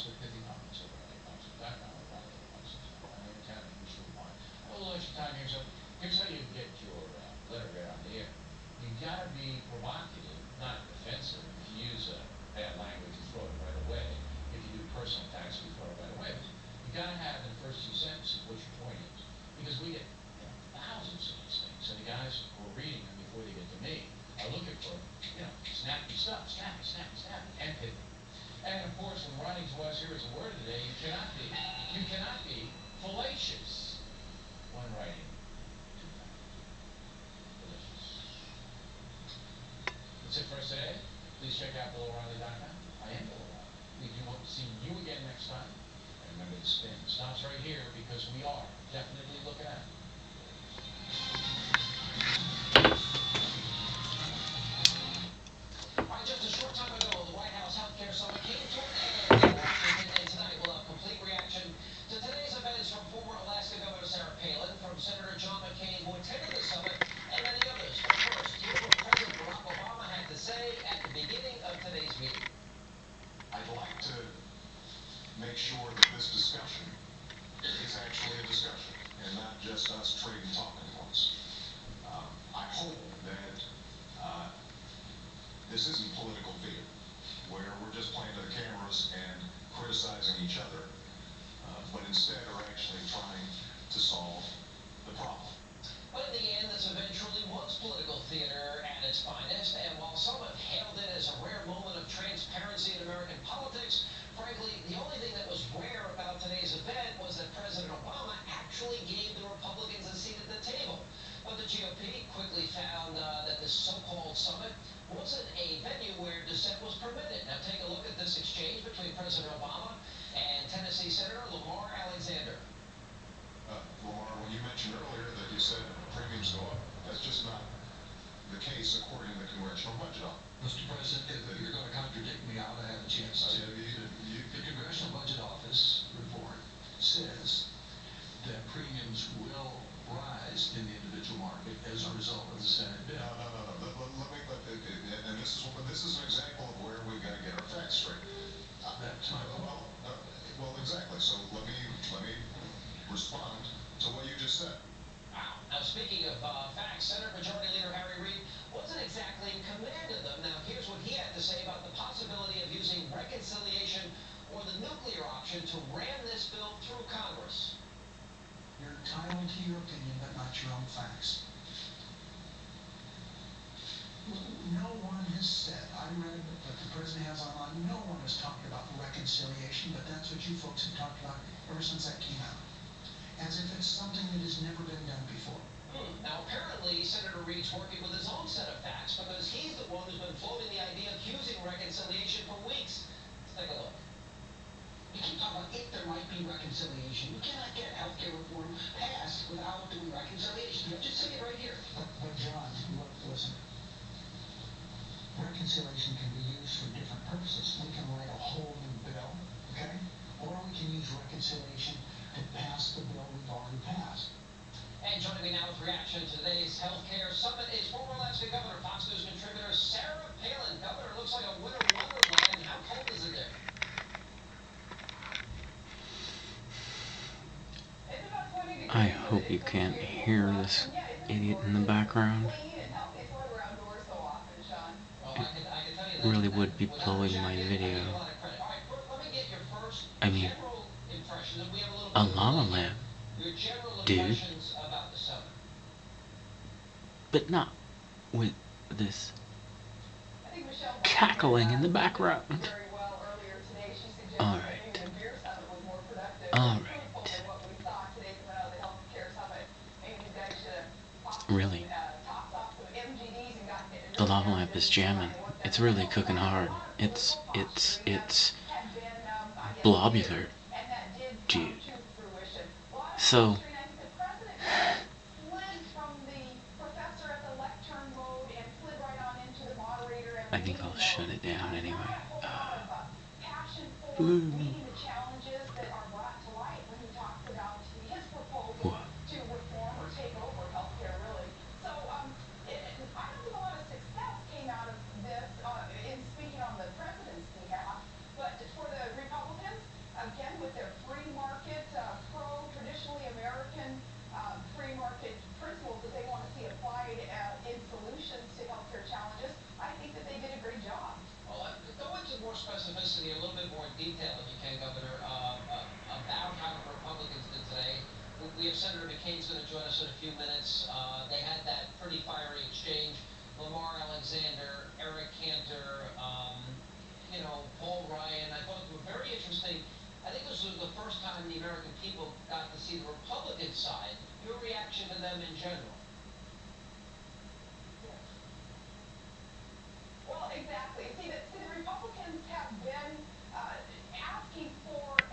comments with pithy comments over at iComics.com or find other concepts online. I am kind of English for one. A little extra time here, so here's how you get your letter read on the air. You gotta be provocative, not offensive. If you use bad language, we throw it right away. If you do personal attacks, we throw it right away. But you gotta have in the first 2 sentences what your point is, because we get thousands of these things, and the guys who are reading them before they get to me are looking for snappy stuff, snappy, and pithy. And of course, when writing to us, here is a word of the day: you cannot be fallacious when writing to them. Delicious. That's it for us today. Please check out BillO'Reilly.com. I am Bill O'Reilly. We do hope to see you again next time. And remember, the spin stops right here because we are definitely looking at it. All right, just a short time ago, the White House Healthcare Summit came to an end in Washington, and tonight we'll have complete reaction to today's events from former Alaska Governor Sarah Palin, from Senator John McCain, who attended the summit, and many others. But first, here's what President Barack Obama had to say at the beginning of today's meeting. I'd like to make sure that this discussion is actually a discussion and not just us trading talking points. I hope that this isn't political theater, where we're just playing to the cameras and criticizing each other, but instead are actually trying to solve the problem. But in the end, this event truly was political theater at its finest, and while some have hailed it as a rare moment of transparency in American politics, frankly, the only thing that was rare about today's event was that President Obama actually gave the Republicans a seat at the table. But the GOP quickly found that this so-called summit wasn't a venue where dissent was permitted. Now take a look at this exchange between President Obama and Tennessee Senator Lamar Alexander. Lamar, when you mentioned earlier that you said premiums go up, that's just not the case according to the Congressional Budget Office. Mr. President, if you're going to contradict me, I ought to have a chance to. The Congressional Budget Office report says that premiums will rise in the individual market as a result of the Senate bill. No. And this is an example of where we've got to get our facts straight. That's my point. Well, exactly. So let me respond to what you just said. Wow. Now, speaking of facts, Senate Majority Leader Harry Reid wasn't exactly in command of them. Now, here's what he had to say about the possibility of using reconciliation or the nuclear option to ram this bill through Congress. You're entitled to your opinion, but not your own facts. No one has said, I read what the president has online, no one has talked about reconciliation, but that's what you folks have talked about ever since that came out. As if it's something that has never been done before. Now, apparently, Senator Reid's working with his own set of facts because he's the one who's been floating the idea of using reconciliation for weeks. Let's take a look. You keep talking about if there might be reconciliation. You cannot get healthcare reform passed without doing reconciliation. Just say it right here. But John, look, listen. Reconciliation can be used for different purposes. We can write a whole new bill, okay? Or we can use reconciliation to pass the bill we've already passed. And joining me now with reaction to today's healthcare summit is former Alaska Governor, Fox News contributor Sarah Palin. Governor, looks like a winter wonderland. How cold is it there? I hope you can't hear this idiot in the background. It really would be blowing my video. I mean, a lava lamp, dude. But not with this cackling in the background. Alright. Really, the lava lamp is jamming. It's really cooking hard. It's blobular, dude. So I think I'll shut it down anyway. Whoa. detail, if you can, Governor, about how the Republicans did today. We have Senator McCain's going to join us in a few minutes. They had that pretty fiery exchange. Lamar Alexander, Eric Cantor, Paul Ryan. I thought they were very interesting. I think this was the first time the American people got to see the Republican side. Your reaction to them in general?